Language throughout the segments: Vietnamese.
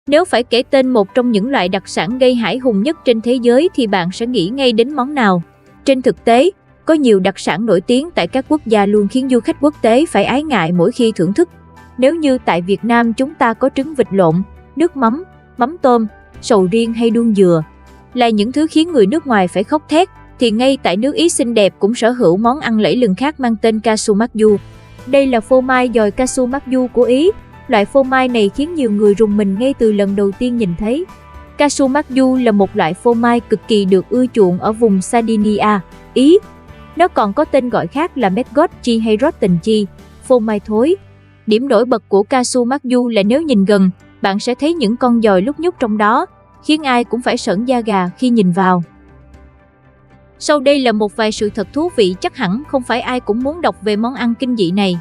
Nếu phải kể tên một trong những loại đặc sản gây hãi hùng nhất trên thế giới thì bạn sẽ nghĩ ngay đến món nào? Trên thực tế, có nhiều đặc sản nổi tiếng tại các quốc gia luôn khiến du khách quốc tế phải ái ngại mỗi khi thưởng thức. Nếu như tại Việt Nam chúng ta có trứng vịt lộn, nước mắm, mắm tôm, sầu riêng hay đuông dừa, là những thứ khiến người nước ngoài phải khóc thét, thì ngay tại nước Ý xinh đẹp cũng sở hữu món ăn lẫy lừng khác mang tên Casu-Marzu. Đây là phô mai dòi Casu-Marzu của Ý. Loại phô mai này khiến nhiều người rùng mình ngay từ lần đầu tiên nhìn thấy. Casu-Marzu là một loại phô mai cực kỳ được ưa chuộng ở vùng Sardinia, Ý. Nó còn có tên gọi khác là Maggot cheese hay Rotten cheese, phô mai thối. Điểm nổi bật của Casu-Marzu là nếu nhìn gần, bạn sẽ thấy những con dòi lúc nhúc trong đó, khiến ai cũng phải sởn da gà khi nhìn vào. Sau đây là một vài sự thật thú vị chắc hẳn không phải ai cũng muốn đọc về món ăn kinh dị này.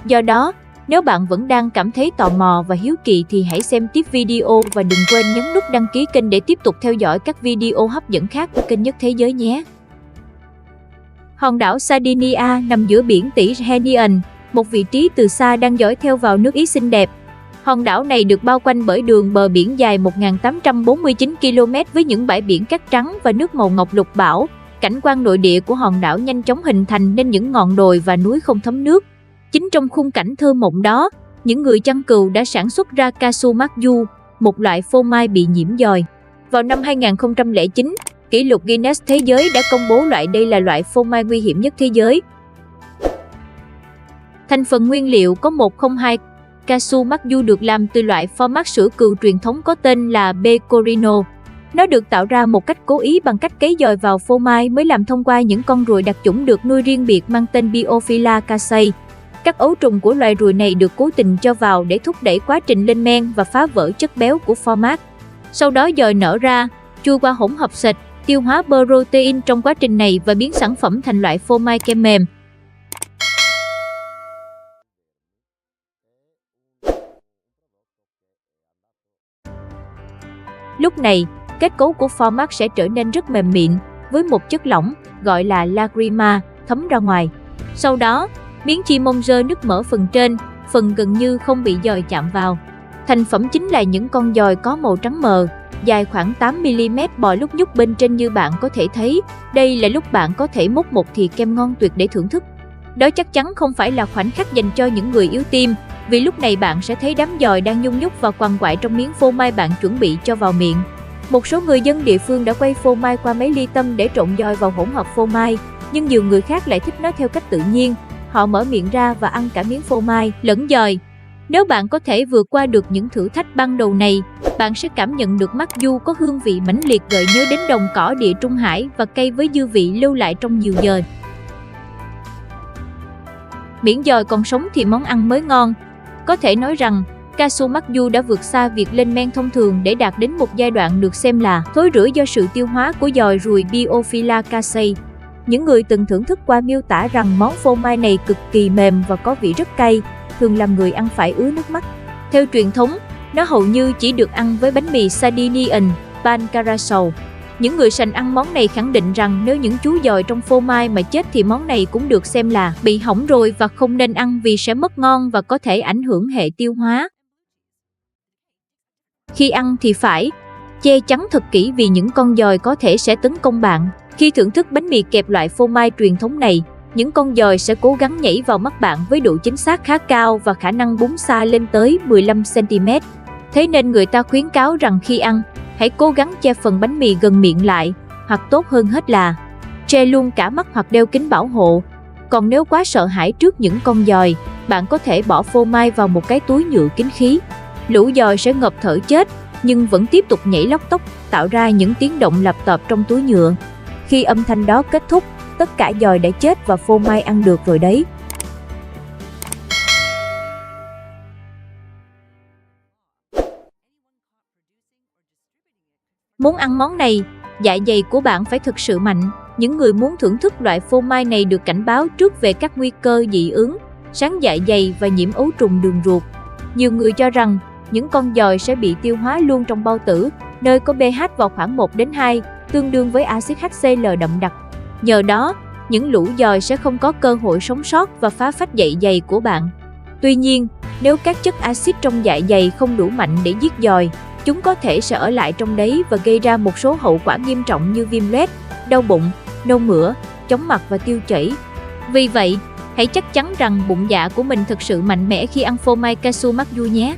Do đó, nếu bạn vẫn đang cảm thấy tò mò và hiếu kỳ thì hãy xem tiếp video và đừng quên nhấn nút đăng ký kênh để tiếp tục theo dõi các video hấp dẫn khác của kênh Nhất Thế Giới nhé. Hòn đảo Sardinia nằm giữa biển Tyrrhenian, một vị trí từ xa đang dõi theo vào nước Ý xinh đẹp. Hòn đảo này được bao quanh bởi đường bờ biển dài 1.849 km với những bãi biển cát trắng và nước màu ngọc lục bảo. Cảnh quan nội địa của hòn đảo nhanh chóng hình thành nên những ngọn đồi và núi không thấm nước. Chính trong khung cảnh thơ mộng đó, những người chăn cừu đã sản xuất ra Casu-Marzu, một loại phô mai bị nhiễm dòi. Vào năm 2009, kỷ lục Guinness Thế giới đã công bố loại đây là loại phô mai nguy hiểm nhất thế giới. Thành phần nguyên liệu có 102. Casu-Marzu được làm từ loại format sữa cừu truyền thống có tên là Pecorino. Nó được tạo ra một cách cố ý bằng cách cấy dòi vào phô mai mới làm thông qua những con ruồi đặc chủng được nuôi riêng biệt mang tên Biophila casei. Các ấu trùng của loài ruồi này được cố tình cho vào để thúc đẩy quá trình lên men và phá vỡ chất béo của format. Sau đó dòi nở ra, chui qua hỗn hợp sệt, tiêu hóa protein trong quá trình này và biến sản phẩm thành loại phô mai kem mềm. Lúc này, kết cấu của format sẽ trở nên rất mềm mịn, với một chất lỏng, gọi là lacrima, thấm ra ngoài. Sau đó, miếng chi mông rơ nước mỡ phần trên, phần gần như không bị dòi chạm vào. Thành phẩm chính là những con dòi có màu trắng mờ, dài khoảng 8mm bò lúc nhúc bên trên như bạn có thể thấy. Đây là lúc bạn có thể múc một thìa kem ngon tuyệt để thưởng thức. Đó chắc chắn không phải là khoảnh khắc dành cho những người yếu tim, vì lúc này bạn sẽ thấy đám dòi đang nhung nhúc và quằn quại trong miếng phô mai bạn chuẩn bị cho vào miệng. Một số người dân địa phương đã quay phô mai qua máy ly tâm để trộn dòi vào hỗn hợp phô mai, nhưng nhiều người khác lại thích nó theo cách tự nhiên. Họ mở miệng ra và ăn cả miếng phô mai lẫn dòi. Nếu bạn có thể vượt qua được những thử thách ban đầu này, bạn sẽ cảm nhận được Marzu có hương vị mãnh liệt gợi nhớ đến đồng cỏ địa Trung Hải và cay với dư vị lưu lại trong nhiều giờ. Miễn dòi còn sống thì món ăn mới ngon. Có thể nói rằng, Casu-Marzu đã vượt xa việc lên men thông thường để đạt đến một giai đoạn được xem là thối rữa do sự tiêu hóa của dòi ruồi Biophila casei. Những người từng thưởng thức qua miêu tả rằng món phô mai này cực kỳ mềm và có vị rất cay, thường làm người ăn phải ứa nước mắt. Theo truyền thống, nó hầu như chỉ được ăn với bánh mì Sardinian, pan carasau. Những người sành ăn món này khẳng định rằng nếu những chú dòi trong phô mai mà chết thì món này cũng được xem là bị hỏng rồi và không nên ăn vì sẽ mất ngon và có thể ảnh hưởng hệ tiêu hóa. Khi ăn thì phải che chắn thật kỹ vì những con dòi có thể sẽ tấn công bạn. Khi thưởng thức bánh mì kẹp loại phô mai truyền thống này, những con dòi sẽ cố gắng nhảy vào mắt bạn với độ chính xác khá cao và khả năng búng xa lên tới 15cm. Thế nên người ta khuyến cáo rằng khi ăn, hãy cố gắng che phần bánh mì gần miệng lại, hoặc tốt hơn hết là che luôn cả mắt hoặc đeo kính bảo hộ. Còn nếu quá sợ hãi trước những con dòi, bạn có thể bỏ phô mai vào một cái túi nhựa kín khí. Lũ dòi sẽ ngộp thở chết, nhưng vẫn tiếp tục nhảy lóc tóc, tạo ra những tiếng động lặp tợp trong túi nhựa. Khi âm thanh đó kết thúc, tất cả dòi đã chết và phô mai ăn được rồi đấy. Muốn ăn món này, dạ dày của bạn phải thực sự mạnh. Những người muốn thưởng thức loại phô mai này được cảnh báo trước về các nguy cơ dị ứng, sáng dạ dày và nhiễm ấu trùng đường ruột. Nhiều người cho rằng những con dòi sẽ bị tiêu hóa luôn trong bao tử, nơi có pH vào khoảng 1 đến 2, tương đương với axit HCl đậm đặc. Nhờ đó, những lũ dòi sẽ không có cơ hội sống sót và phá phách dạ dày của bạn. Tuy nhiên, nếu các chất axit trong dạ dày không đủ mạnh để giết dòi, Chúng có thể sẽ ở lại trong đấy và gây ra một số hậu quả nghiêm trọng như viêm loét, đau bụng, nôn mửa, chóng mặt và tiêu chảy. Vì vậy, hãy chắc chắn rằng bụng dạ của mình thực sự mạnh mẽ khi ăn phô mai Casu Magyu nhé.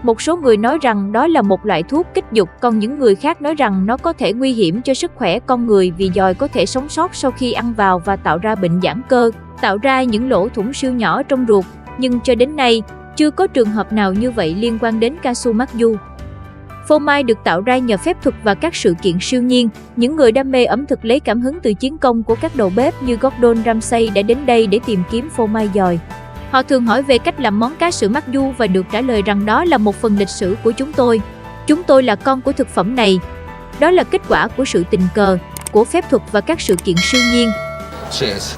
Một số người nói rằng đó là một loại thuốc kích dục, còn những người khác nói rằng nó có thể nguy hiểm cho sức khỏe con người vì dòi có thể sống sót sau khi ăn vào và tạo ra bệnh giãn cơ, tạo ra những lỗ thủng siêu nhỏ trong ruột. Nhưng cho đến nay, chưa có trường hợp nào như vậy liên quan đến Casu Magyu. Phô mai được tạo ra nhờ phép thuật và các sự kiện siêu nhiên. Những người đam mê ẩm thực lấy cảm hứng từ chiến công của các đầu bếp như Gordon Ramsay đã đến đây để tìm kiếm phô mai dòi. Họ thường hỏi về cách làm món cá sữa Magyu và được trả lời rằng đó là một phần lịch sử của chúng tôi. Chúng tôi là con của thực phẩm này. Đó là kết quả của sự tình cờ, của phép thuật và các sự kiện siêu nhiên. Cheers.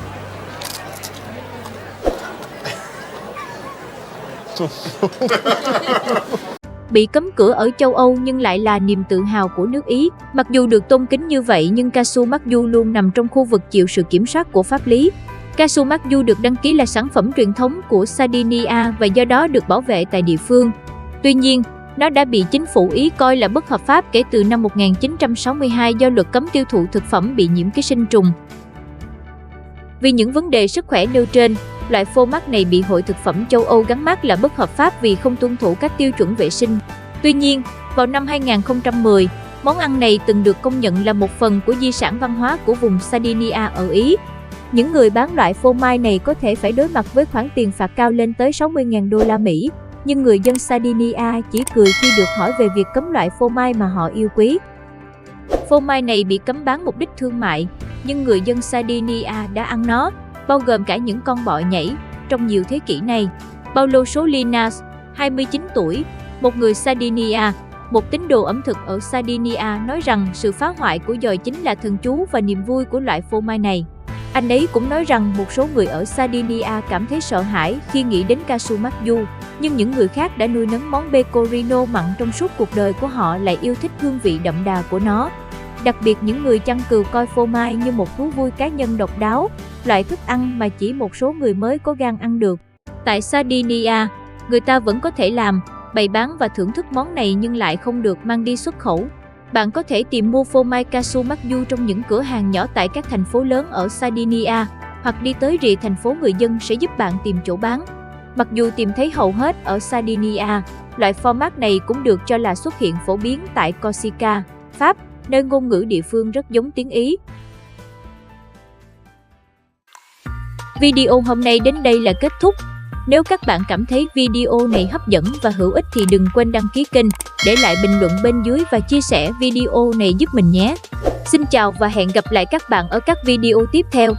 Bị cấm cửa ở châu Âu nhưng lại là niềm tự hào của nước Ý. Mặc dù được tôn kính như vậy nhưng Casu Magyu luôn nằm trong khu vực chịu sự kiểm soát của pháp lý. Casu Magyu được đăng ký là sản phẩm truyền thống của Sardinia và do đó được bảo vệ tại địa phương. Tuy nhiên, nó đã bị chính phủ Ý coi là bất hợp pháp kể từ năm 1962 do luật cấm tiêu thụ thực phẩm bị nhiễm ký sinh trùng. Vì những vấn đề sức khỏe nêu trên, loại phô mắc này bị Hội Thực phẩm châu Âu gắn mác là bất hợp pháp vì không tuân thủ các tiêu chuẩn vệ sinh. Tuy nhiên, vào năm 2010, món ăn này từng được công nhận là một phần của di sản văn hóa của vùng Sardinia ở Ý. Những người bán loại phô mai này có thể phải đối mặt với khoản tiền phạt cao lên tới 60.000 đô la Mỹ, nhưng người dân Sardinia chỉ cười khi được hỏi về việc cấm loại phô mai mà họ yêu quý. Phô mai này bị cấm bán mục đích thương mại, nhưng người dân Sardinia đã ăn nó, bao gồm cả những con bọ nhảy, trong nhiều thế kỷ này. Paulo Solinas, 29 tuổi, một người Sardinia, một tín đồ ẩm thực ở Sardinia nói rằng sự phá hoại của dòi chính là thần chú và niềm vui của loại phô mai này. Anh ấy cũng nói rằng một số người ở Sardinia cảm thấy sợ hãi khi nghĩ đến Casu Magyu, nhưng những người khác đã nuôi nấng món pecorino mặn trong suốt cuộc đời của họ lại yêu thích hương vị đậm đà của nó. Đặc biệt những người chăn cừu coi phô mai như một thú vui cá nhân độc đáo, loại thức ăn mà chỉ một số người mới có gan ăn được. Tại Sardinia, người ta vẫn có thể làm, bày bán và thưởng thức món này nhưng lại không được mang đi xuất khẩu. Bạn có thể tìm mua phô mai Casu Magyu trong những cửa hàng nhỏ tại các thành phố lớn ở Sardinia, hoặc đi tới rìa thành phố người dân sẽ giúp bạn tìm chỗ bán. Mặc dù tìm thấy hầu hết ở Sardinia, loại format này cũng được cho là xuất hiện phổ biến tại Corsica, Pháp, nơi ngôn ngữ địa phương rất giống tiếng Ý. Video hôm nay đến đây là kết thúc. Nếu các bạn cảm thấy video này hấp dẫn và hữu ích thì đừng quên đăng ký kênh, để lại bình luận bên dưới và chia sẻ video này giúp mình nhé. Xin chào và hẹn gặp lại các bạn ở các video tiếp theo.